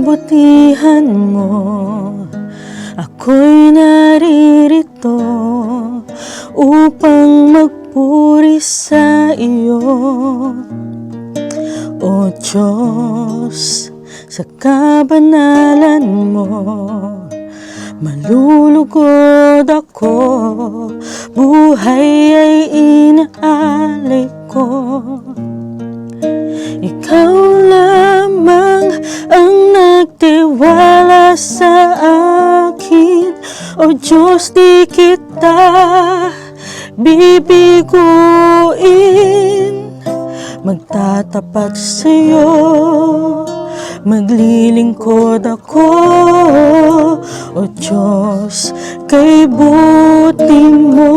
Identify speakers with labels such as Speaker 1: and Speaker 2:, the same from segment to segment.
Speaker 1: kabutihan mo, ako'y naririto upang magpuri sa iyo. O Diyos, sa kabanalan mo, malulugod ako, buhay ay inaalay ko. Ikaw lamang ang nagtiwala sa akin, o Diyos, di kita bibiguin. Magtatapat sa'yo, maglilingkod ako, o Diyos, kay buti mo.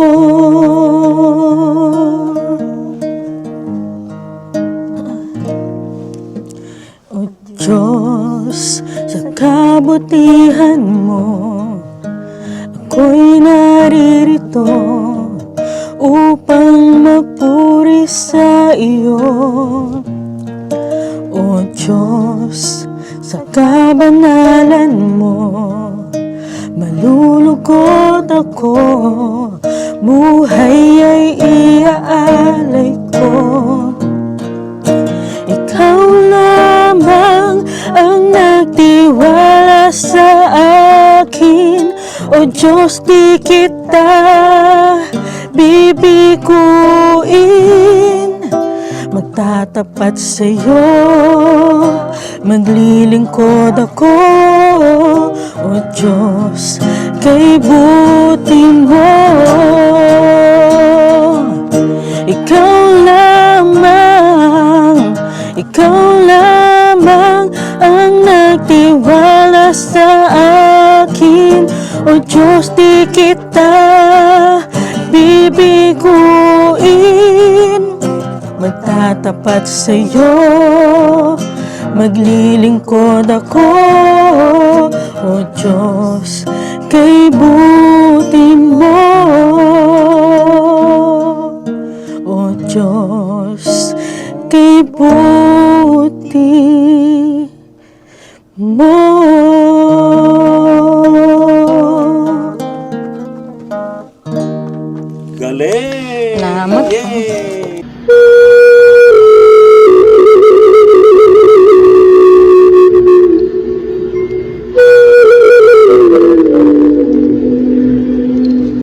Speaker 1: O Diyos, sa kabutihan mo, ako'y naririto upang magpuri sa iyo. O Diyos, sa kabanalan mo, malulugod ako, buhay ay iaalay ko. Ikaw lamang ang nagtiwala sa akin, o Diyos, di kita bibiguin. Magtatapat sa'yo, maglilingkod ako, o Diyos, kay buti mo. Ikaw lamang ang nagtiwala sa akin, o Diyos, di kita bibiguin. Magtatapat sa'yo, maglilingkod ako, o Diyos, kay buti mo. O Diyos, kay buti mo.
Speaker 2: Galing!
Speaker 1: Salamat po.
Speaker 2: Yay!